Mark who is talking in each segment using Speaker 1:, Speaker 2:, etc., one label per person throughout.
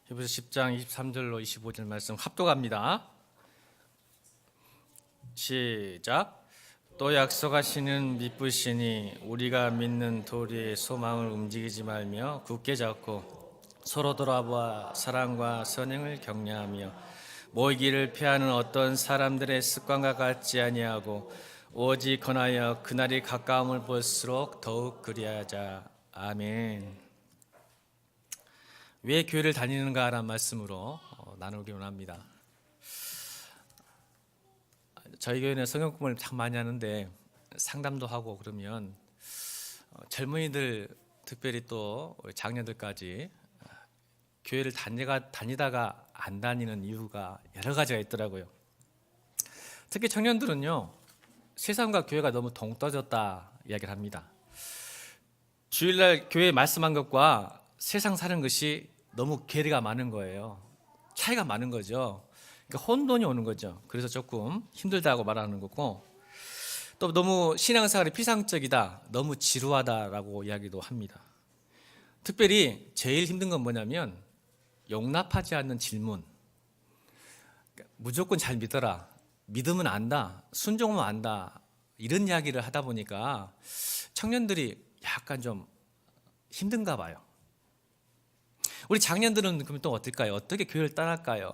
Speaker 1: 히브리서 10장 23절로 25절 말씀 합독합니다. 시작. 또 약속하시는 믿으시니 우리가 믿는 도리의 소망을 움직이지 말며 굳게 잡고 서로 돌아보아 사랑과 선행을 격려하며 모이기를 피하는 어떤 사람들의 습관과 같지 아니하고 오직 권하여 그날이 가까움을 볼수록 더욱 그리하자. 아멘. 왜 교회를 다니는가라는 말씀으로 나누기 원합니다. 저희 교회는 성경 공부를 참 많이 하는데 상담도 하고 그러면 젊은이들 특별히 또 장녀들까지 교회를 다니다가 안 다니는 이유가 여러 가지가 있더라고요. 특히 청년들은요, 세상과 교회가 너무 동떨어졌다 이야기를 합니다. 주일날 교회에 말씀한 것과 세상 사는 것이 너무 괴리가 많은 거예요. 차이가 많은 거죠. 그러니까 혼돈이 오는 거죠. 그래서 조금 힘들다고 말하는 거고, 또 너무 신앙생활이 피상적이다, 너무 지루하다라고 이야기도 합니다. 특별히 제일 힘든 건 뭐냐면 용납하지 않는 질문. 무조건 잘 믿어라, 믿으면 안다, 순종하면 안다, 이런 이야기를 하다 보니까 청년들이 약간 좀 힘든가 봐요. 우리 장년들은 그러면 또 어떨까요? 어떻게 교회를 떠날까요?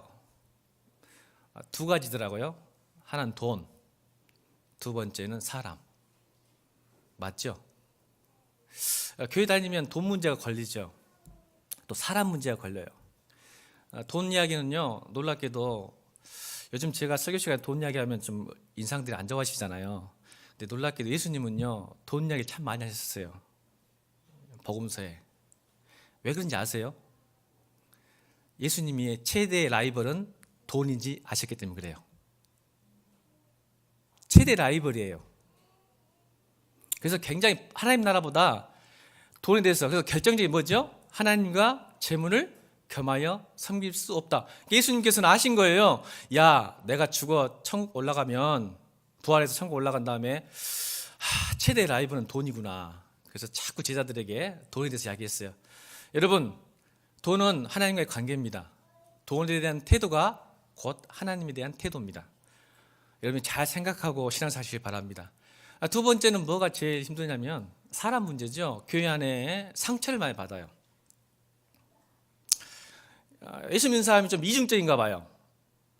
Speaker 1: 두 가지더라고요. 하나는 돈, 두 번째는 사람. 맞죠? 교회 다니면 돈 문제가 걸리죠. 또 사람 문제가 걸려요. 돈 이야기는요, 놀랍게도 요즘 제가 설교 시간에 돈 이야기하면 좀 인상들이 안 좋아하시잖아요. 근데 놀랍게도 예수님은요, 돈 이야기 참 많이 하셨어요. 복음서에. 왜 그런지 아세요? 예수님의 최대 라이벌은 돈인지 아셨기 때문에 그래요. 최대 라이벌이에요. 그래서 굉장히 하나님 나라보다 돈에 대해서, 그래서 결정적인 뭐죠? 하나님과 재물을 겸하여 섬길 수 없다. 예수님께서는 아신 거예요. 야, 내가 죽어 천국 올라가면, 부활해서 천국 올라간 다음에 최대 라이벌은 돈이구나. 그래서 자꾸 제자들에게 돈에 대해서 이야기했어요. 여러분, 돈은 하나님과의 관계입니다. 돈에 대한 태도가 곧 하나님에 대한 태도입니다. 여러분 잘 생각하고 신앙 사시길 바랍니다. 두 번째는 뭐가 제일 힘드냐면 사람 문제죠. 교회 안에 상처를 많이 받아요. 예수 믿는 사람이 좀 이중적인가 봐요.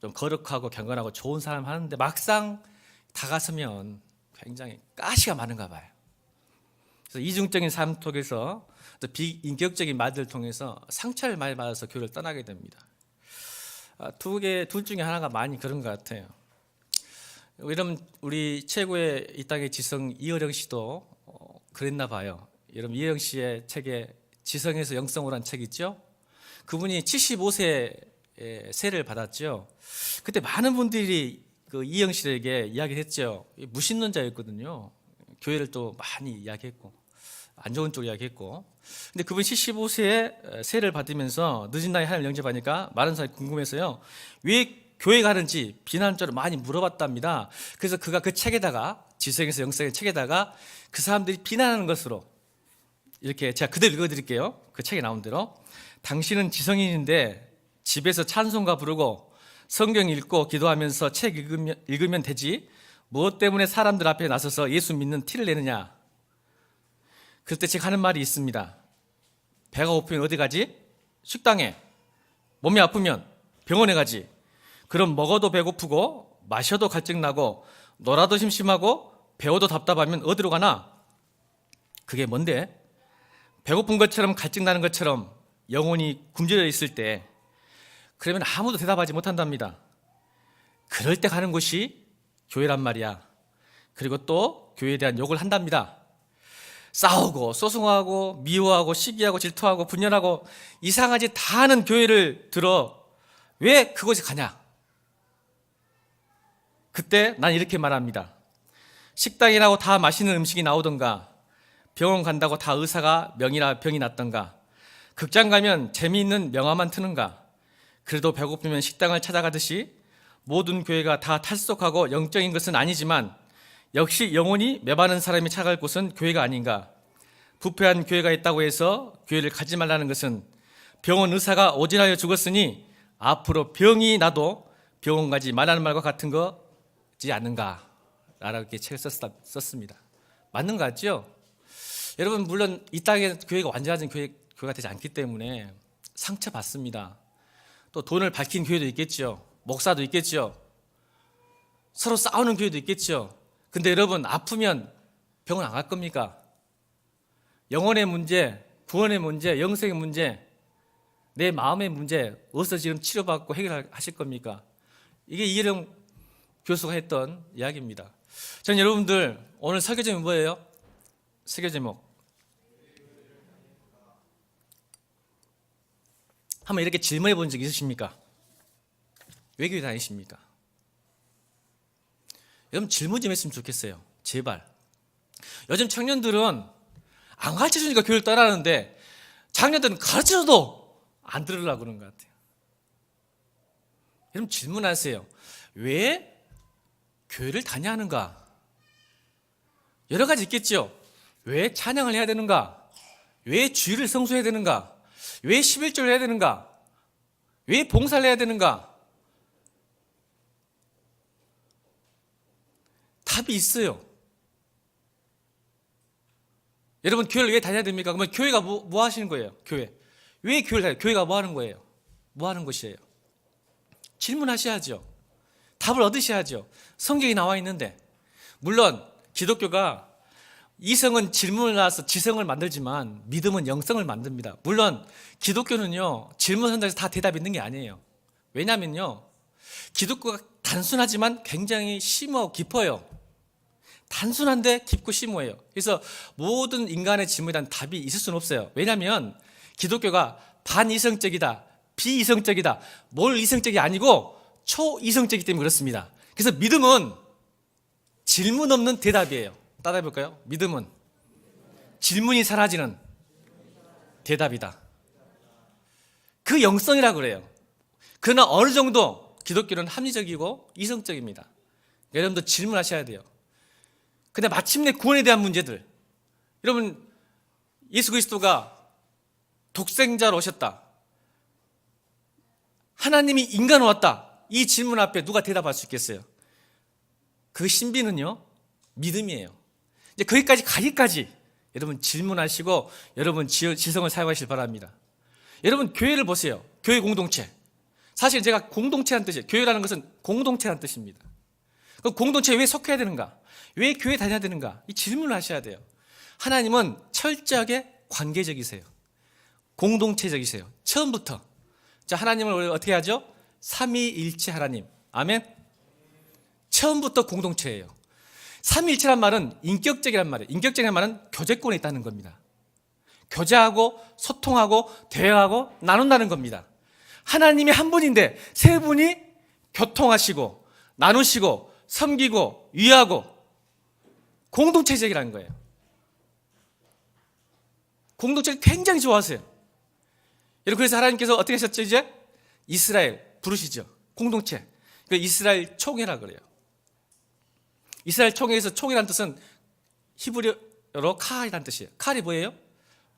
Speaker 1: 좀 거룩하고 경건하고 좋은 사람 하는데 막상 다가서면 굉장히 가시가 많은가 봐요. 그래서 이중적인 삶 속에서 또 비인격적인 말들을 통해서 상처를 많이 받아서 교회를 떠나게 됩니다. 둘 중에 하나가 많이 그런 것 같아요. 여러분, 우리 최고의 이 땅의 지성 이어령 씨도 그랬나 봐요. 여러분, 이어령 씨의 책에 지성에서 영성으로란 책 있죠? 그분이 75세에 세를 받았죠. 그때 많은 분들이 그 이어령 씨에게 이야기를 했죠. 무신론자였거든요. 교회를 또 많이 이야기했고 안 좋은 쪽 이야기했고, 근데 그분 75세에 세를 받으면서 늦은 나이에 하나님을 영접하니까 많은 사람이 궁금해서요, 왜 교회 가는지 비난적으로 많이 물어봤답니다. 그래서 그가 그 책에다가, 지성에서 영성의 책에다가 그 사람들이 비난하는 것으로 이렇게, 제가 그대로 읽어드릴게요. 그 책에 나온 대로. 당신은 지성인인데 집에서 찬송가 부르고 성경 읽고 기도하면서 책 읽으면 되지 무엇 때문에 사람들 앞에 나서서 예수 믿는 티를 내느냐. 그때 제가 하는 말이 있습니다. 배가 고프면 어디 가지? 식당에. 몸이 아프면 병원에 가지. 그럼 먹어도 배고프고 마셔도 갈증나고 놀아도 심심하고 배워도 답답하면 어디로 가나? 그게 뭔데? 배고픈 것처럼 갈증나는 것처럼 영혼이 굶주려 있을 때, 그러면 아무도 대답하지 못한답니다. 그럴 때 가는 곳이 교회란 말이야. 그리고 또 교회에 대한 욕을 한답니다. 싸우고 소송하고 미워하고 시기하고 질투하고 분열하고 이상한 짓 다 하는 교회를 들어 왜 그곳에 가냐? 그때 난 이렇게 말합니다. 식당이라고 다 맛있는 음식이 나오던가, 병원 간다고 다 의사가 명이나 병이 낫던가, 극장 가면 재미있는 명화만 트는가, 그래도 배고프면 식당을 찾아가듯이 모든 교회가 다 탈속하고 영적인 것은 아니지만 역시 영혼이 메마른 사람이 찾아갈 곳은 교회가 아닌가. 부패한 교회가 있다고 해서 교회를 가지 말라는 것은 병원 의사가 오진하여 죽었으니 앞으로 병이 나도 병원 가지 말라는 말과 같은 거지 않는가? 라고 이렇게 책을 썼습니다. 맞는 거 같죠? 여러분, 물론 이 땅에 교회가 완전한 교회가 되지 않기 때문에 상처받습니다. 또 돈을 밝힌 교회도 있겠죠. 목사도 있겠죠. 서로 싸우는 교회도 있겠죠. 근데 여러분, 아프면 병원 안 갈 겁니까? 영혼의 문제, 구원의 문제, 영생의 문제, 내 마음의 문제 어디서 지금 치료받고 해결하실 겁니까? 이게 이혜령 교수가 했던 이야기입니다. 저는 여러분들 오늘 설교 제목이 뭐예요? 설교 제목 한번 이렇게 질문해 본 적 있으십니까? 왜 교회 다니십니까? 여러분, 질문 좀 했으면 좋겠어요. 제발. 요즘 청년들은 안 가르쳐주니까 교회를 떠나는데 장년들은 가르쳐줘도 안 들으려고 그러는 것 같아요. 여러분, 질문하세요. 왜 교회를 다녀야 하는가? 여러 가지 있겠죠. 왜 찬양을 해야 되는가? 왜 주일을 성수해야 되는가? 왜 11조를 해야 되는가? 왜 봉사를 해야 되는가? 답이 있어요. 여러분, 교회를 왜 다녀야 됩니까? 그러면 교회가 뭐 하시는 거예요? 교회. 왜 교회를 다녀요? 교회가 뭐 하는 거예요? 뭐 하는 것이에요? 질문하셔야죠. 답을 얻으셔야죠. 성경이 나와 있는데. 물론 기독교가 이성은 질문을 낳아서 지성을 만들지만 믿음은 영성을 만듭니다. 물론 기독교는요, 질문한다고 해서 다 대답이 있는 게 아니에요. 왜냐면요, 기독교가 단순하지만 굉장히 심오하고 깊어요. 단순한데 깊고 심오해요. 그래서 모든 인간의 질문에 대한 답이 있을 수는 없어요. 왜냐하면 기독교가 반이성적이다, 비이성적이다, 뭘 이성적이 아니고 초이성적이기 때문에 그렇습니다. 그래서 믿음은 질문 없는 대답이에요. 따라해볼까요? 믿음은 질문이 사라지는 대답이다. 그 영성이라고 그래요. 그러나 어느 정도 기독교는 합리적이고 이성적입니다. 여러분도 질문하셔야 돼요. 근데 마침내 구원에 대한 문제들, 여러분, 예수 그리스도가 독생자로 오셨다, 하나님이 인간으로 왔다, 이 질문 앞에 누가 대답할 수 있겠어요? 그 신비는요, 믿음이에요. 이제 거기까지 가기까지 여러분 질문하시고 여러분 지성을 사용하시길 바랍니다. 여러분, 교회를 보세요. 교회 공동체. 사실 제가 공동체라는 뜻이에요. 교회라는 것은 공동체라는 뜻입니다. 그럼 공동체에 왜 속해야 되는가? 왜 교회 다녀야 되는가? 이 질문을 하셔야 돼요. 하나님은 철저하게 관계적이세요. 공동체적이세요. 처음부터. 자, 하나님을 어떻게 하죠? 삼위일체 하나님. 아멘. 처음부터 공동체예요. 삼위일체란 말은 인격적이란 말이에요. 인격적이란 말은 교제권에 있다는 겁니다. 교제하고 소통하고 대화하고 나눈다는 겁니다. 하나님이 한 분인데 세 분이 교통하시고 나누시고 섬기고 위하고 공동체적이라는 거예요. 공동체를 굉장히 좋아하세요. 여러분, 그래서 하나님께서 어떻게 하셨죠? 이제 이스라엘 부르시죠. 공동체. 그 이스라엘 총회라 그래요. 이스라엘 총회에서 총회라는 뜻은 히브리어로 카이라는 뜻이에요. 카이 뭐예요?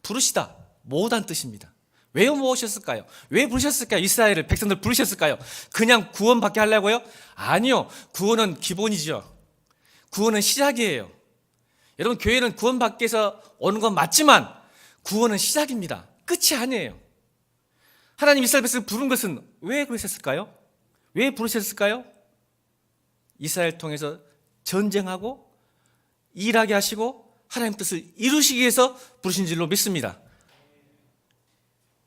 Speaker 1: 부르시다, 모으다는 뜻입니다. 왜 모으셨을까요? 왜 부르셨을까요? 이스라엘을, 백성들 부르셨을까요? 그냥 구원받게 하려고요? 아니요. 구원은 기본이죠. 구원은 시작이에요. 여러분, 교회는 구원받기 위해서 오는 건 맞지만 구원은 시작입니다. 끝이 아니에요. 하나님 이스라엘 백성을 부른 것은 왜 그러셨을까요? 왜 부르셨을까요? 이스라엘 통해서 전쟁하고 일하게 하시고 하나님 뜻을 이루시기 위해서 부르신 줄로 믿습니다.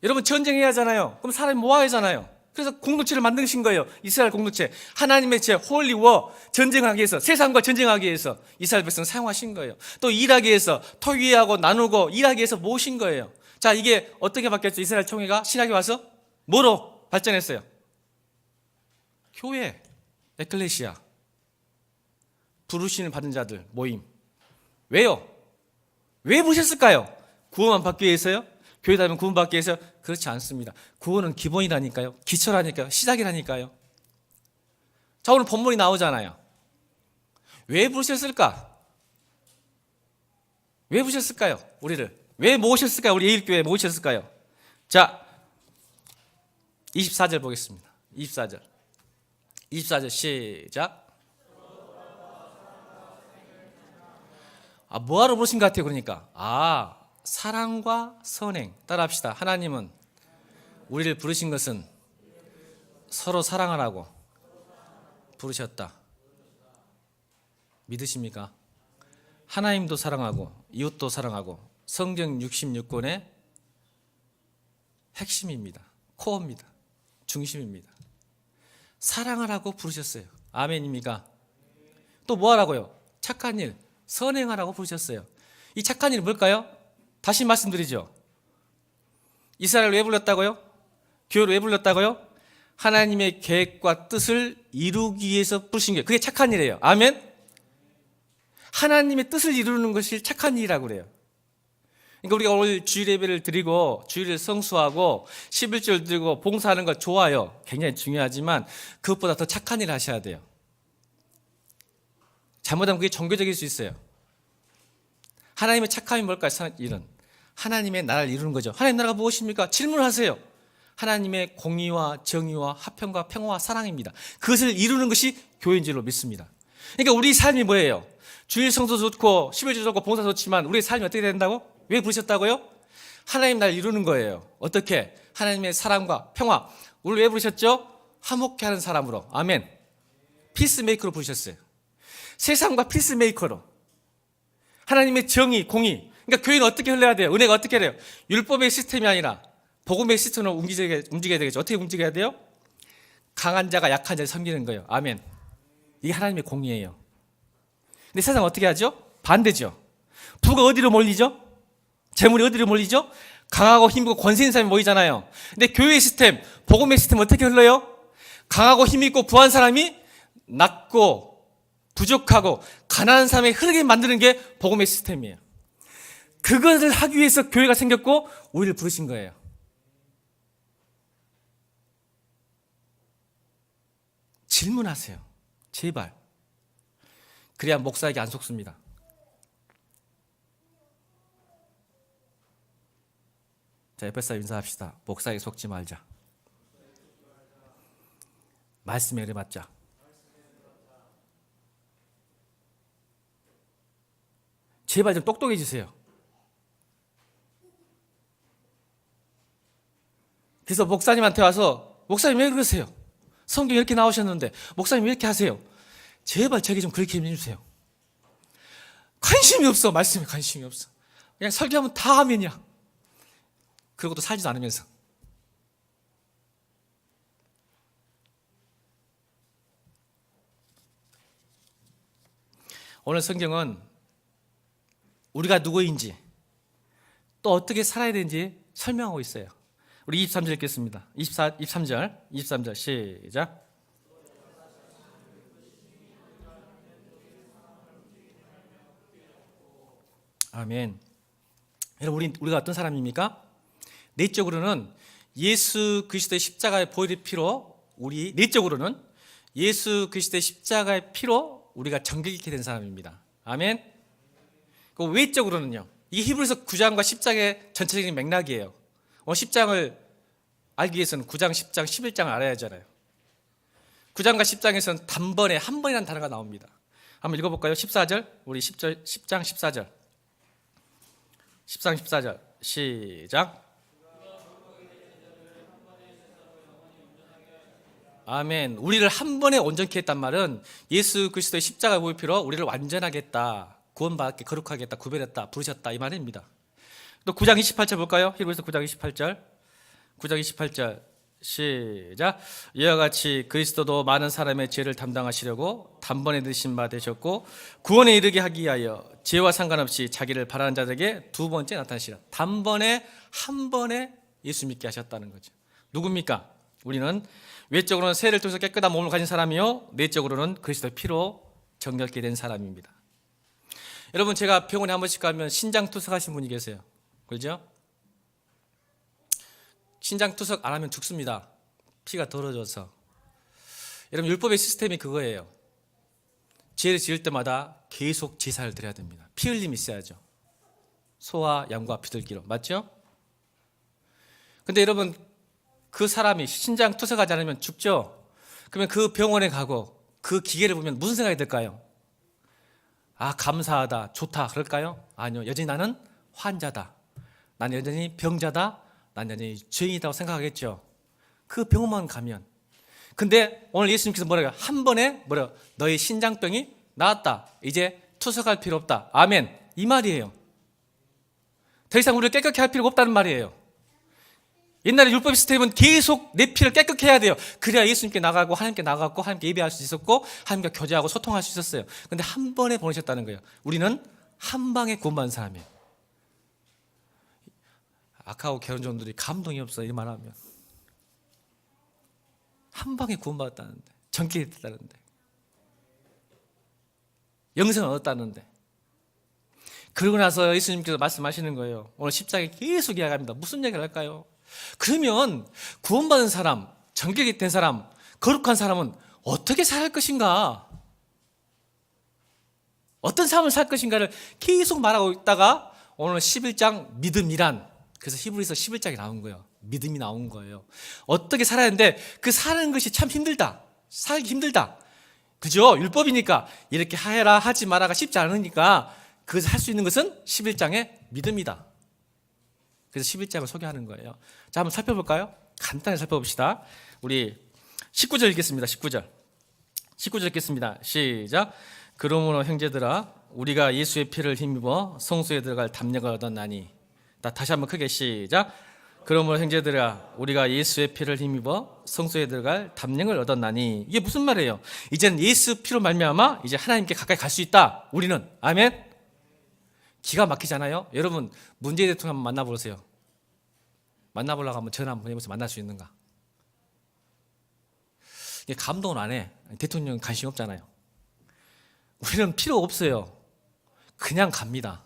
Speaker 1: 여러분, 전쟁해야 하잖아요. 그럼 사람이 모아야 하잖아요. 그래서 공동체를 만드신 거예요. 이스라엘 공동체. 하나님의 제 홀리워, 전쟁하기 위해서, 세상과 전쟁하기 위해서 이스라엘 백성 사용하신 거예요. 또 일하기 위해서, 토의하고 나누고 일하기 위해서 모으신 거예요. 자, 이게 어떻게 바뀌었죠? 이스라엘 총회가 신학에 와서 뭐로 발전했어요? 교회, 에클레시아, 부르심을 받은 자들 모임. 왜요? 왜 부르셨을까요? 구원만 받기 위해서요? 교회 다니면 구원 받기 위해서? 그렇지 않습니다. 구원은 기본이라니까요. 기초라니까요. 시작이라니까요. 자, 오늘 본문이 나오잖아요. 왜 부르셨을까? 왜 부르셨을까요? 우리를 왜 모으셨을까요? 우리 예일교회에 모으셨을까요? 자, 24절 보겠습니다. 24절. 24절 시작. 뭐하러 부르신 것 같아요? 그러니까 사랑과 선행. 따라합시다. 하나님은 우리를 부르신 것은 서로 사랑하라고 부르셨다. 믿으십니까? 하나님도 사랑하고 이웃도 사랑하고 성경 66권의 핵심입니다. 코어입니다. 중심입니다. 사랑을 하고 부르셨어요. 아멘입니까? 또 뭐 하라고요? 착한 일, 선행하라고 부르셨어요. 이 착한 일이 뭘까요? 다시 말씀드리죠. 이스라엘을 왜 불렀다고요? 교회를 왜 불렀다고요? 하나님의 계획과 뜻을 이루기 위해서 부르신 거예요. 그게 착한 일이에요. 아멘? 하나님의 뜻을 이루는 것이 착한 일이라고 그래요. 그러니까 우리가 오늘 주일 예배를 드리고 주일을 성수하고 11절 드리고 봉사하는 거 좋아요. 굉장히 중요하지만 그것보다 더 착한 일을 하셔야 돼요. 잘못하면 그게 종교적일 수 있어요. 하나님의 착함이 뭘까요? 일은 하나님의 나라를 이루는 거죠. 하나님 나라가 무엇입니까? 질문을 하세요. 하나님의 공의와 정의와 화평과 평화와 사랑입니다. 그것을 이루는 것이 교회인 줄로 믿습니다. 그러니까 우리 삶이 뭐예요? 주일 성수 좋고 11조 좋고 봉사 좋지만 우리의 삶이 어떻게 된다고? 왜 부르셨다고요? 하나님 나라를 이루는 거예요. 어떻게? 하나님의 사랑과 평화. 우리를 왜 부르셨죠? 화목케 하는 사람으로. 아멘. 피스메이커로 부르셨어요. 세상과 피스메이커로. 하나님의 정의, 공의. 그러니까 교회는 어떻게 흘러야 돼요? 은혜가 어떻게 해야 돼요? 율법의 시스템이 아니라 복음의 시스템으로 움직여야 되겠죠. 어떻게 움직여야 돼요? 강한 자가 약한 자를 섬기는 거예요. 아멘. 이게 하나님의 공의예요. 근데 세상 어떻게 하죠? 반대죠. 부가 어디로 몰리죠? 재물이 어디로 몰리죠? 강하고 힘있고 권세 있는 사람이 모이잖아요. 근데 교회의 시스템, 복음의 시스템 어떻게 흘러요? 강하고 힘있고 부한 사람이 낮고 부족하고 가난한 사람이 흐르게 만드는 게 복음의 시스템이에요. 그것을 하기 위해서 교회가 생겼고 우리를 부르신 거예요. 질문하세요. 제발. 그래야 목사에게 안 속습니다. 자, 옆에 사람 인사합시다. 목사에게 속지 말자. 말씀에 의뢰받자. 제발 좀 똑똑해지세요. 그래서 목사님한테 와서 목사님 왜 그러세요? 성경 이렇게 나오셨는데 목사님 왜 이렇게 하세요? 제발 저에게 좀 그렇게 해주세요. 관심이 없어. 말씀에 관심이 없어. 그냥 설교하면 다 하면이야. 그러고도 살지도 않으면서. 오늘 성경은 우리가 누구인지 또 어떻게 살아야 되는지 설명하고 있어요. 우리 23절 읽겠습니다. 23절 시작. 아멘. 여러분 우리가 어떤 사람입니까? 내적으로는 예수 그리스도의 십자가의 보혈의 피로 내적으로는 예수 그리스도의 십자가의 피로 우리가 정결케 된 사람입니다. 아멘. 그 외적으로는요. 이게 히브리서 9장과 10장의 전체적인 맥락이에요. 10장을 알기 위해서는 9장, 10장, 11장을 알아야 하잖아요. 9장과 10장에서는 단번에 한 번이라는 단어가 나옵니다. 한번 읽어볼까요? 14절, 우리 10장 14절. 10장 14절 시작. 아멘. 우리를 한 번에 온전케 했단 말은 예수 그리스도의 십자가 보혈 피로 우리를 완전하게 했다. 구원받게 거룩하게 했다. 구별했다. 부르셨다. 이 말입니다. 또 9장 28절 볼까요? 히브리서 9장 28절. 9장 28절 시작. 이와 같이 그리스도도 많은 사람의 죄를 담당하시려고 단번에 드신 바 되셨고 구원에 이르게 하기 위하여 죄와 상관없이 자기를 바라는 자들에게 두 번째 나타나시라. 단번에 한 번에 예수 믿게 하셨다는 거죠. 누굽니까? 우리는 외적으로는 세를 통해서 깨끗한 몸을 가진 사람이요 내적으로는 그리스도의 피로 정결케 된 사람입니다. 여러분 제가 병원에 한 번씩 가면 신장투석하신 분이 계세요. 그렇죠? 신장투석 안 하면 죽습니다. 피가 더러져서. 여러분 율법의 시스템이 그거예요. 죄를 지을 때마다 계속 제사를 드려야 됩니다. 피 흘림이 있어야죠. 소와 양과 비둘기로. 맞죠? 근데 여러분 그 사람이 신장 투석하지 않으면 죽죠. 그러면 그 병원에 가고 그 기계를 보면 무슨 생각이 들까요? 아, 감사하다, 좋다 그럴까요? 아니요. 여전히 나는 환자다, 나는 여전히 병자다, 나는 여전히 죄인이라고 생각하겠죠. 그 병원만 가면. 근데 오늘 예수님께서 뭐라고요? 한 번에 뭐래요? 너희 신장병이 나았다, 이제 투석할 필요 없다, 아멘, 이 말이에요. 더 이상 우리를 깨끗게 할 필요가 없다는 말이에요. 옛날에 율법 시스템은 계속 내 피를 깨끗게 해야 돼요. 그래야 예수님께 나가고 하나님께 나가고 하나님께 예배할 수 있었고 하나님과 교제하고 소통할 수 있었어요. 근데 한 번에 보내셨다는 거예요. 우리는 한 방에 구원받은 사람이에요. 아까워 결혼종들이 감동이 없어, 이 말하면. 한 방에 구원받았다는데, 전기를 됐다는데, 영생을 얻었다는데. 그러고 나서 예수님께서 말씀하시는 거예요. 오늘 십자가에 계속 이야기합니다. 무슨 얘기를 할까요? 그러면 구원받은 사람, 정결이 된 사람, 거룩한 사람은 어떻게 살 것인가? 어떤 삶을 살 것인가를 계속 말하고 있다가 오늘 11장 믿음이란, 그래서 히브리서 11장이 나온 거예요. 믿음이 나온 거예요. 어떻게 살아야 하는데 그 사는 것이 참 힘들다. 살기 힘들다. 그죠? 율법이니까 이렇게 해라 하지 마라가 쉽지 않으니까 그것을 할 수 있는 것은 11장의 믿음이다. 그래서 11장을 소개하는 거예요. 자, 한번 살펴볼까요? 간단히 살펴봅시다. 우리 19절 읽겠습니다. 19절 읽겠습니다. 시작. 그러므로 형제들아, 우리가 예수의 피를 힘입어 성소에 들어갈 담력을 얻었나니. 다시 한번 크게 시작. 그러므로 형제들아, 우리가 예수의 피를 힘입어 성소에 들어갈 담력을 얻었나니. 이게 무슨 말이에요? 이제는 예수 피로 말미암아 이제 하나님께 가까이 갈 수 있다. 우리는. 아멘. 기가 막히잖아요. 여러분, 문재인 대통령 한번 만나보세요. 만나보려고 하면 전화 한번 해보세요. 만날 수 있는가? 이게 감동을 안 해. 대통령 관심 없잖아요. 우리는 필요 없어요. 그냥 갑니다.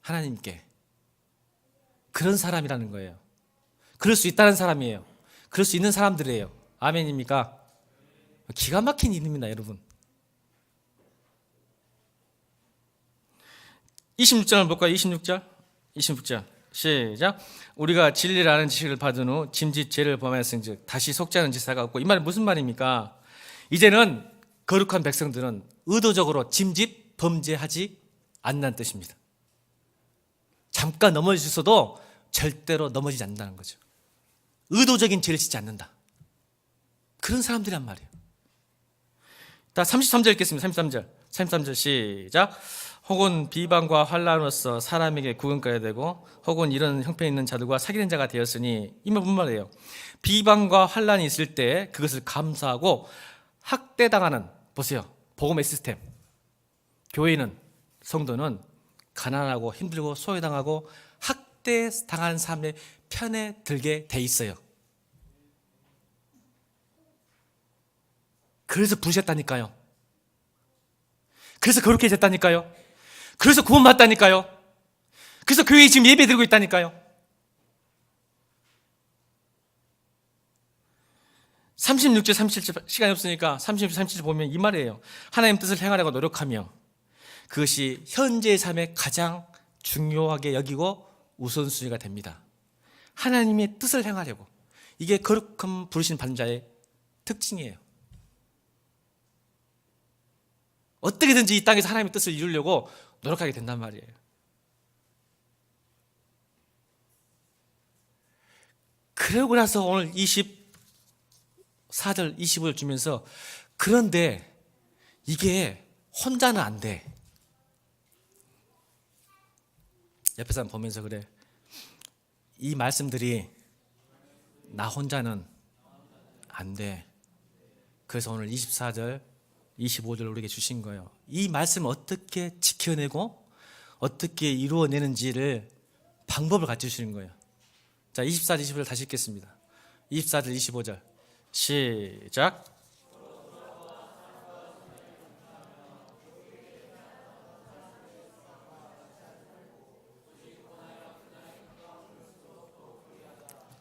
Speaker 1: 하나님께. 그런 사람이라는 거예요. 그럴 수 있다는 사람이에요. 그럴 수 있는 사람들이에요. 아멘입니까? 기가 막힌 일입니다, 여러분. 26절을 볼까요? 26절 시작. 우리가 진리를 아는 지식을 받은 후 짐짓 죄를 범하였은즉 다시 속지 않은 지사가 없고. 이 말은 무슨 말입니까? 이제는 거룩한 백성들은 의도적으로 짐짓 범죄하지 않는다는 뜻입니다. 잠깐 넘어질 수 있어도 절대로 넘어지지 않는다는 거죠. 의도적인 죄를 짓지 않는다. 그런 사람들이란 말이에요. 33절 읽겠습니다. 33절 시작. 혹은 비방과 환난으로서 사람에게 구원가야 되고 혹은 이런 형편이 있는 자들과 사귀는 자가 되었으니. 이 말 무슨 말이에요? 비방과 환난이 있을 때 그것을 감수하고 학대당하는, 보세요, 복음의 시스템. 교회는, 성도는 가난하고 힘들고 소외당하고 학대당하는 사람의 편에 들게 돼 있어요. 그래서 부르셨다니까요. 그래서 그렇게 됐다니까요. 그래서 구원받았다니까요. 그래서 교회에 지금 예배 드리고 있다니까요. 36절, 37절 시간이 없으니까 36절, 37절 보면 이 말이에요. 하나님 뜻을 행하려고 노력하며 그것이 현재의 삶에 가장 중요하게 여기고 우선순위가 됩니다. 하나님의 뜻을 행하려고. 이게 거룩함 부르신 받는 자의 특징이에요. 어떻게든지 이 땅에서 하나님의 뜻을 이루려고 노력하게 된단 말이에요. 그러고 나서 오늘 24절, 25절 주면서 그런데 이게 혼자는 안 돼. 옆에 사람 보면서 그래. 이 말씀들이 나 혼자는 안 돼. 그래서 오늘 24절, 25절 우리에게 주신 거예요. 이 말씀을 어떻게 지켜내고 어떻게 이루어내는지를 방법을 가르쳐주시는 거예요. 자, 24절, 25절 다시 읽겠습니다. 24절, 25절 시작.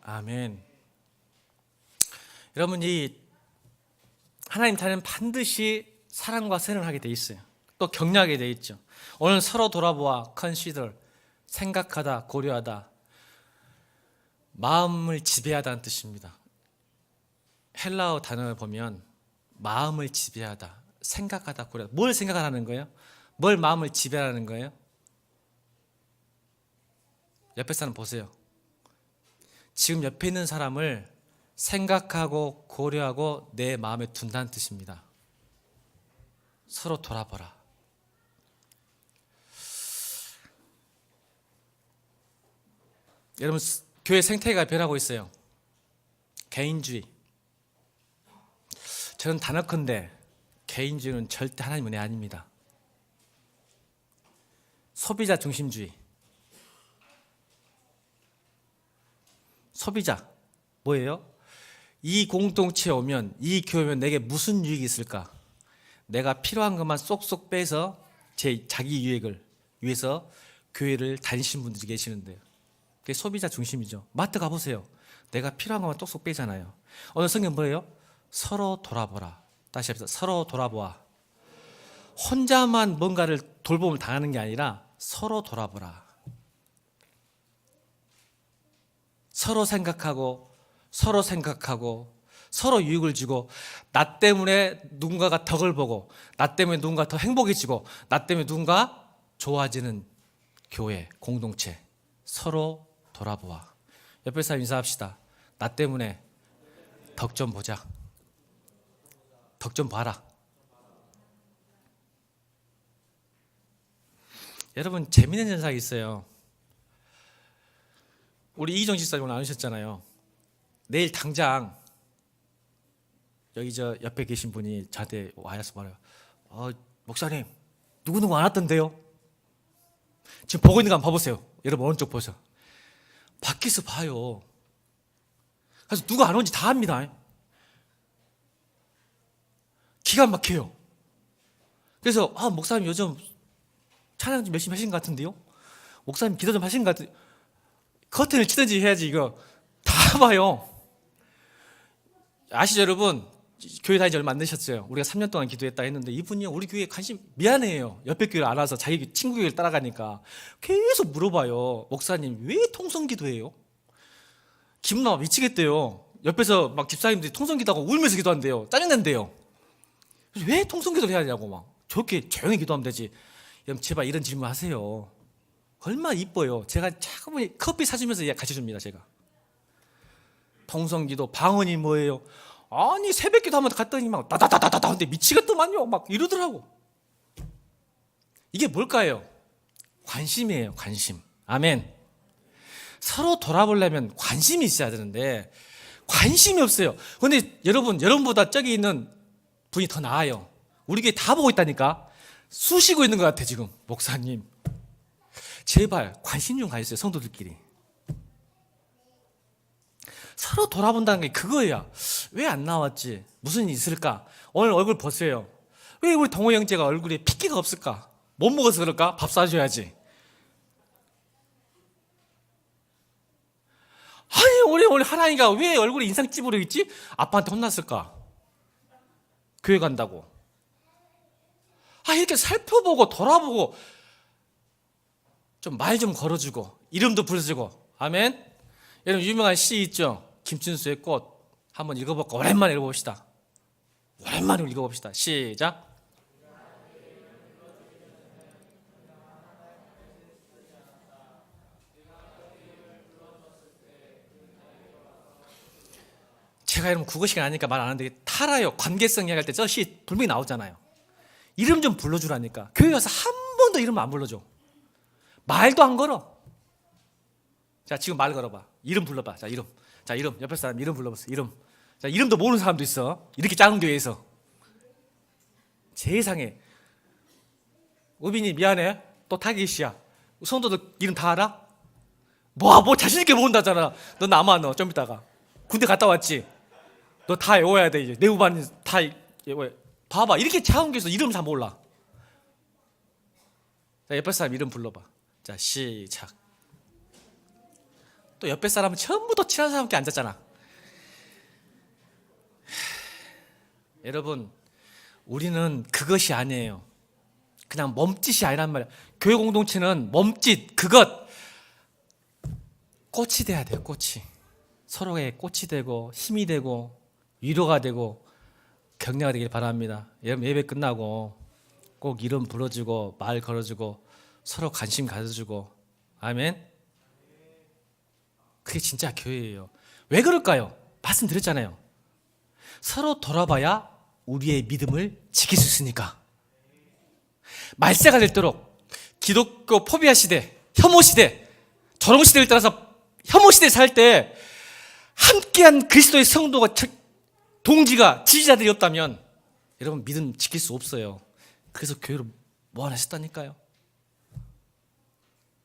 Speaker 1: 아멘. 여러분, 이 하나님 자녀는 반드시 사랑과 선을 하게 돼 있어요. 또 격려하게 돼 있죠. 오늘 서로 돌아보아 consider, 생각하다, 고려하다. 마음을 지배하다는 뜻입니다. 헬라어 단어를 보면 마음을 지배하다, 생각하다, 고려하다. 뭘 생각하라는 거예요? 뭘 마음을 지배하는 거예요? 옆에 사람 보세요. 지금 옆에 있는 사람을 생각하고 고려하고 내 마음에 둔다는 뜻입니다. 서로 돌아보라. 여러분, 교회 생태가 변하고 있어요. 개인주의. 저는 단언컨대 개인주의는 절대 하나님의 은혜 아닙니다. 소비자 중심주의. 소비자 뭐예요? 이 공동체에 오면, 이 교회에 오면 내게 무슨 유익이 있을까? 내가 필요한 것만 쏙쏙 빼서 자기 유익을 위해서 교회를 다니시는 분들이 계시는데요. 그게 소비자 중심이죠. 마트 가보세요. 내가 필요한 것만 쏙쏙 빼잖아요. 오늘 성경 뭐예요? 서로 돌아보라. 다시 합시다. 서로 돌아보아. 혼자만 뭔가를 돌봄을 당하는 게 아니라 서로 돌아보라. 서로 생각하고 서로 유익을 주고, 나 때문에 누군가가 덕을 보고, 나 때문에 누군가 더 행복해지고, 나 때문에 누군가 좋아지는 교회, 공동체. 서로 돌아보아. 옆에 사람 인사합시다. 나 때문에 덕 좀 보자. 덕 좀 봐라. 여러분, 재미있는 현상이 있어요. 우리 이희정 집사님 오늘 나누셨잖아요. 내일 당장 여기 저 옆에 계신 분이 저한테 와서 말해요. 목사님, 누구누구 안 왔던데요? 지금 보고 있는 거 한번 봐보세요. 여러분 오른쪽 보세요. 밖에서 봐요. 그래서 누가 안 온지 다 압니다. 기가 막혀요. 그래서 목사님 요즘 찬양 좀 열심히 하신 것 같은데요? 목사님 기도 좀 하신 것 같은데, 커튼을 치든지 해야지 이거 다 봐요. 아시죠 여러분? 교회 다니지 얼마 안 되셨어요. 우리가 3년 동안 기도했다 했는데 이분이 우리 교회에 관심 미안해요. 옆에 교회를 안 와서 자기 친구 교회를 따라가니까 계속 물어봐요. 목사님 왜 통성기도해요? 기분 나와 미치겠대요. 옆에서 막 집사님들이 통성기도하고 울면서 기도한대요. 짜증낸대요. 왜 통성기도를 해야 되냐고 막 저렇게 조용히 기도하면 되지. 여러분 제발 이런 질문 하세요. 얼마나 이뻐요. 제가 자꾸 커피 사주면서 같이 줍니다. 제가 통성기도 방언이 뭐예요? 아니 새벽기도 하면 갔더니 막 다다다다다 근데 미치겠더만요 막 이러더라고. 이게 뭘까요? 관심이에요. 관심. 아멘. 서로 돌아보려면 관심이 있어야 되는데 관심이 없어요. 근데 여러분보다 저기 있는 분이 더 나아요. 우리 교회 다 보고 있다니까. 쑤시고 있는 것 같아 지금. 목사님 제발 관심 좀 가지세요. 성도들끼리 서로 돌아본다는 게 그거예요. 왜 안 나왔지? 무슨 일이 있을까? 오늘 얼굴 보세요. 왜 우리 동호 형제가 얼굴에 핏기가 없을까? 못 먹어서 그럴까? 밥 사줘야지. 아니 우리 하나이가 왜 얼굴에 인상 찌푸려 있지? 아빠한테 혼났을까? 교회 간다고. 이렇게 살펴보고 돌아보고 좀 말 좀 걸어주고 이름도 불러주고. 아멘. 여러분 유명한 시 있죠? 김춘수의 꽃. 한번 읽어볼까? 오랜만에 읽어봅시다. 오랜만에 읽어봅시다. 시작. 제가 여러분 국어 시간 아니니까 말 안 하는데 타라요. 관계성 이야기할 때 저 시 분명히 나오잖아요. 이름 좀 불러주라니까. 교회 가서 한 번도 이름 안 불러줘. 말도 안 걸어. 자 지금 말 걸어봐. 이름 불러봐. 자 이름. 자 이름. 옆에 사람 이름 불러보세요. 이름. 자 이름도 모르는 사람도 있어. 이렇게 작은 교회에서. 세상에. 우빈이 미안해. 또 타깃이야. 성도들 이름 다 알아? 뭐 자신있게 모른다잖아. 너 남아 너 좀 이따가. 군대 갔다 왔지? 너 다 외워야 돼 이제. 내후반 다 외워야. 봐봐 이렇게 작은 교회에서 이름 다 몰라. 자 옆에 사람 이름 불러봐. 자 시작. 또 옆에 사람은 전부 더 친한 사람께 앉았잖아. 여러분 우리는 그것이 아니에요. 그냥 몸짓이 아니란 말이야. 교회 공동체는 몸짓 그것 꽃이 돼야 돼요. 꽃이. 서로의 꽃이 되고 힘이 되고 위로가 되고 격려가 되길 바랍니다. 여러분 예배 끝나고 꼭 이름 불러주고 말 걸어주고 서로 관심 가져주고 아멘. 그게 진짜 교회예요. 왜 그럴까요? 말씀드렸잖아요. 서로 돌아봐야 우리의 믿음을 지킬 수 있으니까. 말세가 될도록 기독교 포비아 시대, 혐오 시대, 조롱 시대를 따라서 혐오 시대에 살 때 함께한 그리스도의 성도가 동지가 지지자들이 없다면 여러분 믿음 지킬 수 없어요. 그래서 교회로 모아내셨다니까요.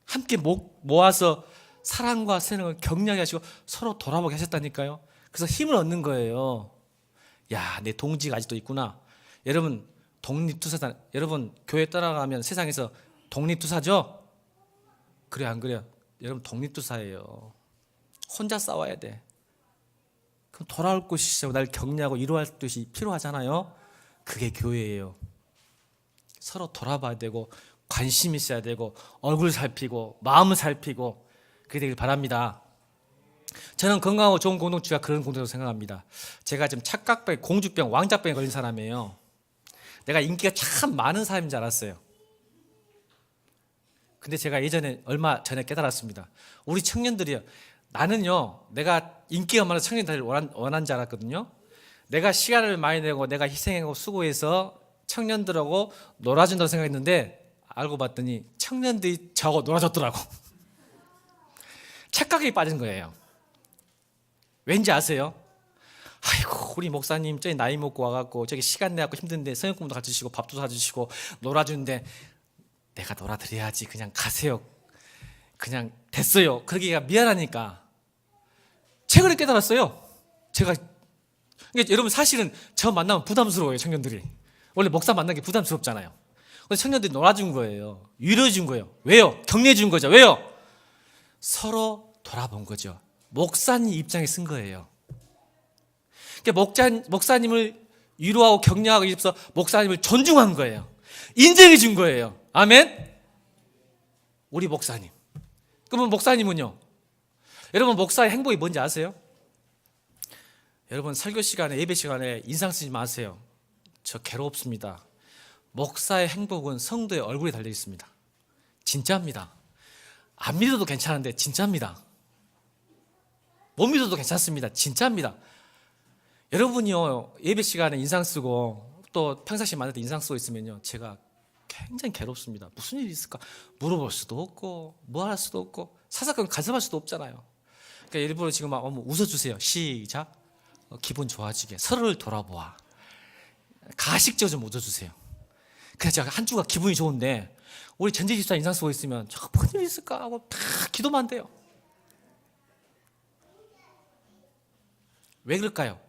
Speaker 1: 함께 모아서 사랑과 사랑을 격려하게 하시고 서로 돌아보게 하셨다니까요. 그래서 힘을 얻는 거예요. 야, 내 동지가 아직도 있구나. 여러분 독립투사다. 여러분 교회 따라가면 세상에서 독립투사죠? 그래 안 그래요? 여러분 독립투사예요. 혼자 싸워야 돼. 그럼 돌아올 곳이 있어요. 날 격려하고 위로할 곳이 필요하잖아요. 그게 교회예요. 서로 돌아봐야 되고 관심 있어야 되고 얼굴 살피고 마음을 살피고 그게 되길 바랍니다. 저는 건강하고 좋은 공동체가 그런 공동체라고 생각합니다. 제가 지금 착각병, 공주병, 왕자병에 걸린 사람이에요. 내가 인기가 참 많은 사람인 줄 알았어요. 근데 제가 예전에 얼마 전에 깨달았습니다. 우리 청년들이요. 나는요, 내가 인기가 많아서 청년들을 원한 줄 알았거든요. 내가 시간을 많이 내고 내가 희생하고 수고해서 청년들하고 놀아준다고 생각했는데 알고 봤더니 청년들이 저하고 놀아줬더라고. 착각에 빠진 거예요. 왠지 아세요? 아이고 우리 목사님 저기 나이 먹고 와갖고 저기 시간 내갖고 힘든데 성경 공부도 같이 주시고 밥도 사주시고 놀아주는데 내가 놀아드려야지. 그냥 가세요. 그냥 됐어요. 그러기가 미안하니까 최근에 깨달았어요. 제가 그러니까 여러분 사실은 저 만나면 부담스러워요. 청년들이 원래 목사 만나는 게 부담스럽잖아요. 근데 청년들이 놀아준 거예요. 위로해 준 거예요. 왜요? 격려해 준 거죠. 왜요? 서로 돌아본 거죠. 목사님 입장에 쓴 거예요. 그러니까 목사님을 위로하고 격려하고 있어서 목사님을 존중한 거예요. 인정해 준 거예요. 아멘. 우리 목사님. 그러면 목사님은요? 여러분 목사의 행복이 뭔지 아세요? 여러분 설교 시간에 예배 시간에 인상 쓰지 마세요. 저 괴롭습니다. 목사의 행복은 성도의 얼굴에 달려 있습니다. 진짜입니다. 안 믿어도 괜찮은데 진짜입니다. 못 믿어도 괜찮습니다. 진짜입니다. 여러분이요 예배 시간에 인상 쓰고 또 평상시에 만날 때 인상 쓰고 있으면요 제가 굉장히 괴롭습니다. 무슨 일이 있을까 물어볼 수도 없고 뭐 할 수도 없고 사사건 간섭할 수도 없잖아요. 그러니까 일부러 지금 막 웃어주세요. 시작. 기분 좋아지게 서로를 돌아보아. 가식적으로 좀 웃어주세요. 그래서 제가 한 주가 기분이 좋은데 우리 전재 집사 인상 쓰고 있으면 저거 뭔 일이 있을까 하고 다 기도만 돼요. 왜 그럴까요?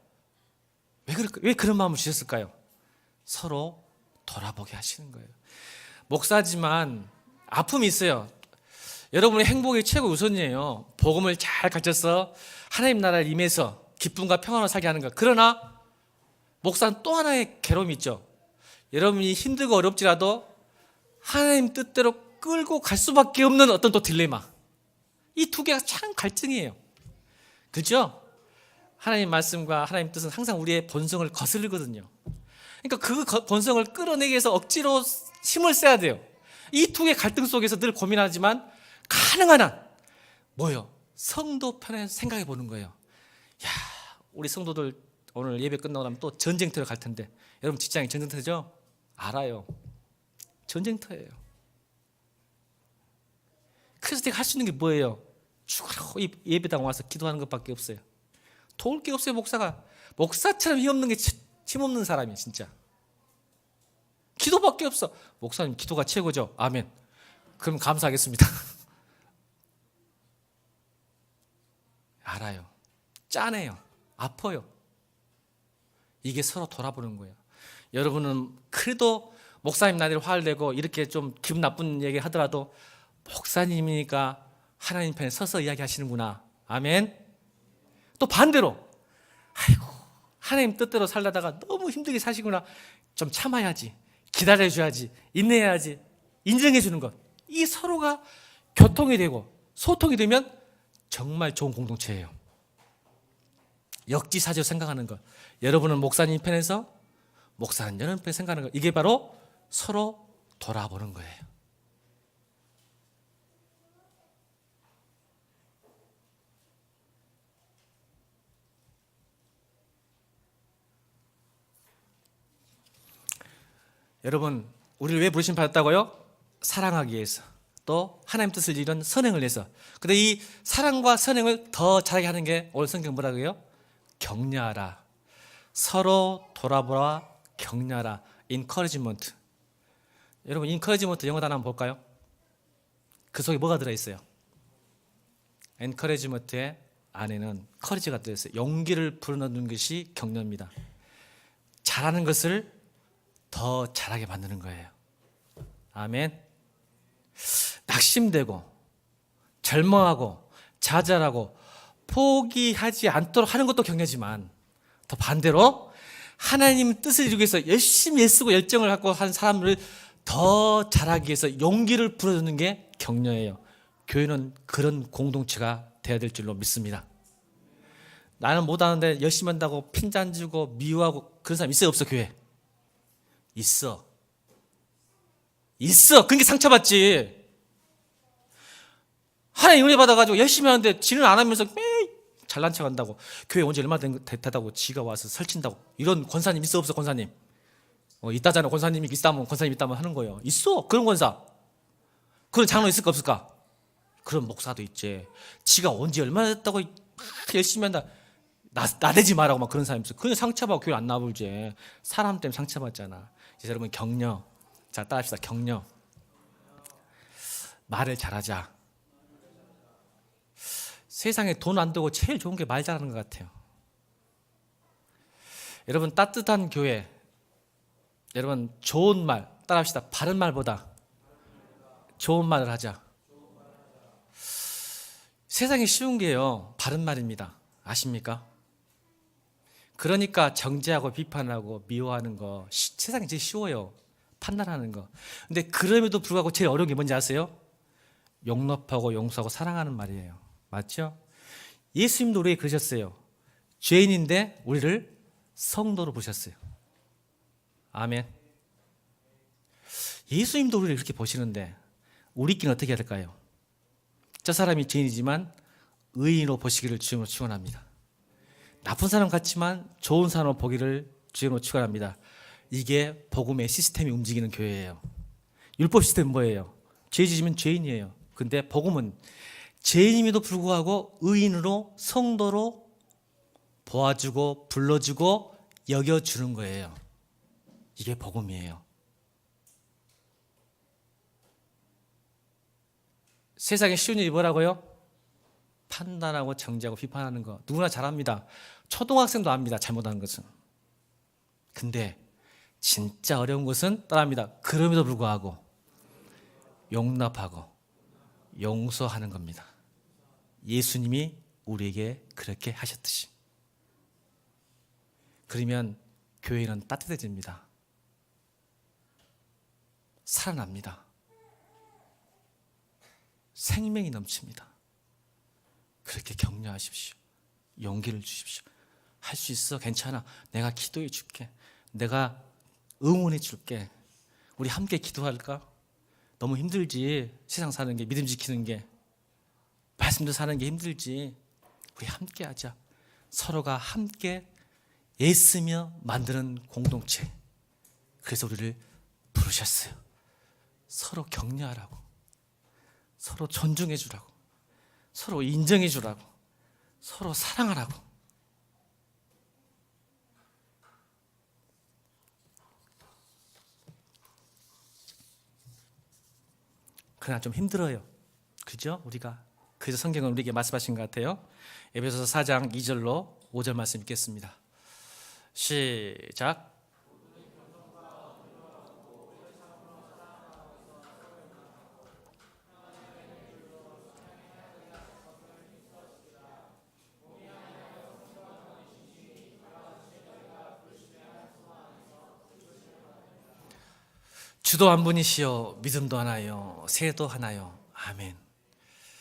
Speaker 1: 왜 그런 마음을 주셨을까요? 서로 돌아보게 하시는 거예요. 목사지만 아픔이 있어요. 여러분의 행복이 최고 우선이에요. 복음을 잘 가르쳐서 하나님 나라를 임해서 기쁨과 평안을 살게 하는 것. 그러나 목사는 또 하나의 괴로움이 있죠. 여러분이 힘들고 어렵지라도 하나님 뜻대로 끌고 갈 수밖에 없는 어떤 또 딜레마. 이 두 개가 참 갈등이에요. 그렇죠? 하나님 말씀과 하나님 뜻은 항상 우리의 본성을 거스르거든요. 그러니까 그 본성을 끌어내기 위해서 억지로 힘을 써야 돼요. 이 두 개의 갈등 속에서 늘 고민하지만 가능한 한 뭐예요? 성도 편에서 생각해 보는 거예요. 야, 우리 성도들 오늘 예배 끝나고 나면 또 전쟁터로 갈 텐데 여러분 직장이 전쟁터죠? 알아요. 전쟁터예요. 그래서 내가 할 수 있는 게 뭐예요? 죽으라고 예배당 와서 기도하는 것밖에 없어요. 도울 게 없어요. 목사처럼 힘없는 게 힘없는 사람이에요. 진짜 기도밖에 없어. 목사님 기도가 최고죠. 아멘. 그럼 감사하겠습니다. 알아요. 짠해요. 아파요. 이게 서로 돌아보는 거예요. 여러분은 그래도 목사님 나이를 화를 내고 이렇게 좀 기분 나쁜 얘기 하더라도 목사님이니까 하나님 편에 서서 이야기하시는구나. 아멘. 또 반대로 아이고 하나님 뜻대로 살다가 너무 힘들게 사시구나. 좀 참아야지. 기다려줘야지. 인내해야지. 인정해 주는 것. 이 서로가 교통이 되고 소통이 되면 정말 좋은 공동체예요. 역지사지로 생각하는 것. 여러분은 목사님 편에서, 목사는 여러분 편에 생각하는 것. 이게 바로 서로 돌아보는 거예요. 여러분, 우리를 왜 부르심 받았다고요? 사랑하기 위해서, 또 하나님 뜻을 이룬 선행을 위해서. 근데 이 사랑과 선행을 더 잘하게 하는 게 오늘 성경 뭐라고요? 격려하라. 서로 돌아보라, 격려하라. encouragement. 여러분, encouragement 영어 단어 한번 볼까요? 그 속에 뭐가 들어있어요? encouragement의 안에는 courage가 들어있어요. 용기를 불어넣는 것이 격려입니다. 잘하는 것을 더 잘하게 만드는 거예요. 아멘. 낙심되고 절망하고 좌절하고 포기하지 않도록 하는 것도 격려지만, 더 반대로 하나님 뜻을 이루기 위해서 열심히 애쓰고 열정을 갖고 한 사람을 더 잘하기 위해서 용기를 불어주는 게 격려예요. 교회는 그런 공동체가 돼야 될 줄로 믿습니다. 나는 못하는데 열심히 한다고 핀잔 주고 미워하고 그런 사람 있어요, 없어? 교회 있어. 그러니까 상처받지. 하나님 은혜 받아가지고 열심히 하는데 지는 안 하면서 매일 잘난 척 한다고, 교회 온 지 얼마 됐다고 지가 와서 설친다고, 이런 권사님 있어, 없어? 권사님 있다잖아. 권사님이 있다면, 권사님 있다면 하는 거예요. 있어. 그런 권사, 그런 장로 있을까 없을까? 그런 목사도 있지. 지가 온 지 얼마나 됐다고 열심히 한다, 나대지 마라고 막 그런 사람 있어. 그냥 상처받고 교회 안 나불지. 사람 때문에 상처받잖아. 이제 여러분, 격려. 자, 따라합시다. 격려. 말을 잘하자. 세상에 돈 안 들고 제일 좋은 게 말 잘하는 것 같아요. 여러분, 따뜻한 교회, 여러분, 좋은 말, 따라합시다. 바른 말보다 좋은 말을 하자. 세상에 쉬운 게요, 바른 말입니다. 아십니까? 그러니까 정죄하고 비판하고 미워하는 거 세상에 제일 쉬워요. 판단하는 거. 근데 그럼에도 불구하고 제일 어려운 게 뭔지 아세요? 용납하고 용서하고 사랑하는 말이에요. 맞죠? 예수님도 우리에게 그러셨어요. 죄인인데 우리를 성도로 보셨어요. 아멘. 예수님도 우리를 그렇게 보시는데 우리끼리는 어떻게 해야 될까요? 저 사람이 죄인이지만 의인으로 보시기를 주님으로 축원합니다. 나쁜 사람 같지만 좋은 사람으로 보기를 주님으로 축원합니다. 이게 복음의 시스템이 움직이는 교회예요. 율법 시스템은 뭐예요? 죄 지으면 죄인이에요. 근데 복음은 죄인임에도 불구하고 의인으로, 성도로 보아주고 불러주고 여겨주는 거예요. 이게 복음이에요. 세상에 쉬운 일이 뭐라고요? 판단하고 정죄하고 비판하는 거 누구나 잘합니다. 초등학생도 압니다, 잘못하는 것은. 근데 진짜 어려운 것은 따라합니다. 그럼에도 불구하고 용납하고 용서하는 겁니다. 예수님이 우리에게 그렇게 하셨듯이. 그러면 교회는 따뜻해집니다. 살아납니다. 생명이 넘칩니다. 그렇게 격려하십시오. 용기를 주십시오. 할 수 있어. 괜찮아. 내가 기도해 줄게. 내가 응원해 줄게. 우리 함께 기도할까? 너무 힘들지. 세상 사는 게, 믿음 지키는 게, 말씀도 사는 게 힘들지. 우리 함께 하자. 서로가 함께 애쓰며 만드는 공동체. 그래서 우리를 부르셨어요. 서로 격려하라고, 서로 존중해 주라고, 서로 인정해 주라고, 서로 사랑하라고. 그러나 좀 힘들어요. 그죠? 우리가. 그래서 성경은 우리에게 말씀하신 것 같아요. 에베소서 4장 2절로 5절 말씀 읽겠습니다. 시작. 주도 한 분이시요 믿음도 하나요 새도 하나요. 아멘.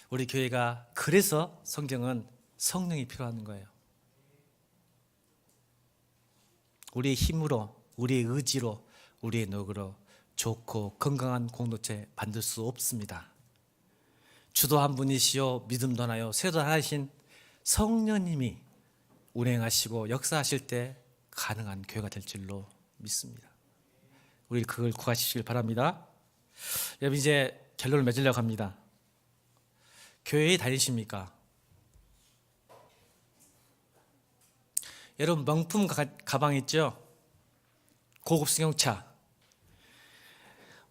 Speaker 1: 우리 교회가 그래서 성경은 성령이 필요한 거예요. 우리의 힘으로, 우리의 의지로, 우리의 노력으로 좋고 건강한 공동체 만들 수 없습니다. 주도 한 분이시요 믿음도 하나요 세도 하나이신 성령님이 운행하시고 역사하실 때 가능한 교회가 될 줄로 믿습니다. 우리 그걸 구하시길 바랍니다. 여러분, 이제 결론을 맺으려고 합니다. 교회에 다니십니까? 여러분, 명품 가방 있죠? 고급 승용차.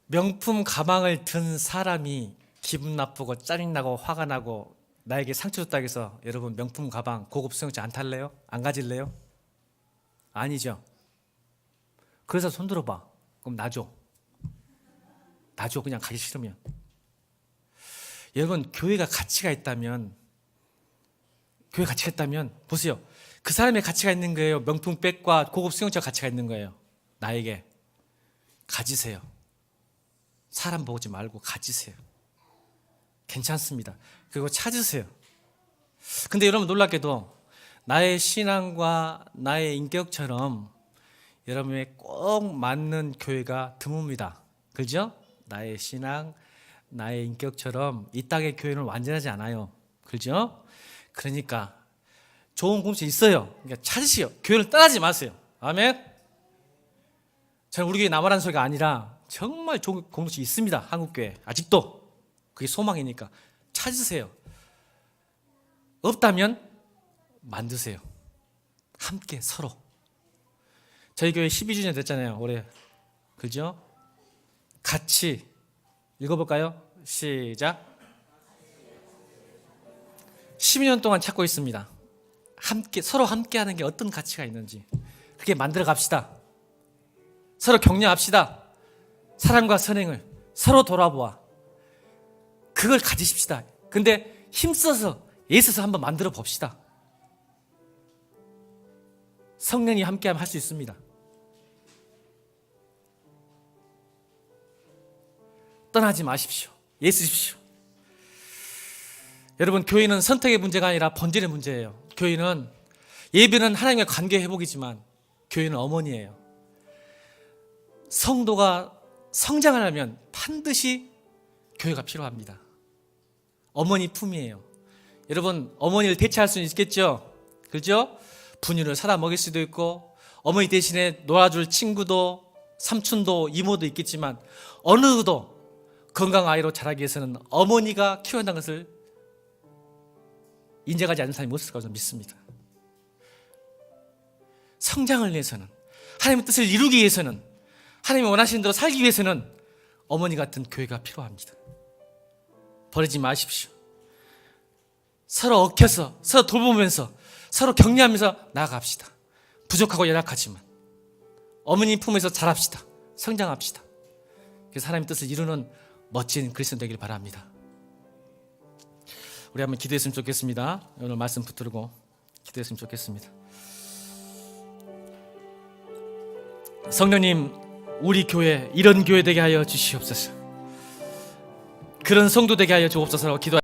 Speaker 1: 명품 가방을 든 사람이 기분 나쁘고 짜증나고 화가 나고 나에게 상처 줬다고 해서 여러분 명품 가방 고급 승용차 안 탈래요? 안 가질래요? 아니죠. 그래서 손 들어봐. 그럼 놔줘. 그냥 가기 싫으면. 여러분, 교회가 가치가 있다면 보세요. 그 사람의 가치가 있는 거예요. 명품 백과 고급 승용차 가치가 있는 거예요. 나에게. 가지세요. 사람 보지 말고 가지세요. 괜찮습니다. 그리고 찾으세요. 근데 여러분, 놀랍게도 나의 신앙과 나의 인격처럼 여러분의 꼭 맞는 교회가 드뭅니다. 그죠? 나의 신앙, 나의 인격처럼 이 땅의 교회는 완전하지 않아요. 그죠? 그러니까 좋은 공동체 있어요. 그러니까 찾으시오. 교회를 떠나지 마세요. 아멘. 저는 우리 교회 나만한 소리가 아니라 정말 좋은 공동체 있습니다. 한국교회 아직도. 그게 소망이니까 찾으세요. 없다면 만드세요. 함께 서로. 저희 교회 12주년 됐잖아요, 올해. 그죠? 같이 읽어볼까요? 시작. 12년 동안 찾고 있습니다. 함께, 서로 함께 하는 게 어떤 가치가 있는지 그렇게 만들어 갑시다. 서로 격려합시다. 사랑과 선행을 서로 돌아보아 그걸 가지십시다. 근데 힘써서 애써서 한번 만들어 봅시다. 성령이 함께하면 할 수 있습니다. 떠나지 마십시오. 애쓰십시오. 여러분, 교회는 선택의 문제가 아니라 본질의 문제예요. 교회는, 예배는 하나님과 관계 회복이지만 교회는 어머니예요. 성도가 성장하려면 반드시 교회가 필요합니다. 어머니 품이에요. 여러분, 어머니를 대체할 수는 있겠죠? 그렇죠? 분유를 사다 먹일 수도 있고 어머니 대신에 놀아줄 친구도 삼촌도 이모도 있겠지만 어느 누구도 건강한 아이로 자라기 위해서는 어머니가 키워낸다는 것을 인정하지 않는 사람이 없을 거라고 믿습니다. 성장을 위해서는, 하나님의 뜻을 이루기 위해서는, 하나님이 원하시는 대로 살기 위해서는 어머니 같은 교회가 필요합니다. 버리지 마십시오. 서로 얽혀서, 서로 돌보면서, 서로 격려하면서 나아갑시다. 부족하고 연약하지만 어머니 품에서 자랍시다. 성장합시다. 그래서 하나님의 뜻을 이루는 멋진 그리스도 되길 바랍니다. 우리 한번 기도했으면 좋겠습니다. 오늘 말씀 붙들고 기도했으면 좋겠습니다. 성령님, 우리 교회 이런 교회 되게 하여 주시옵소서. 그런 성도 되게 하여 주옵소서. 기도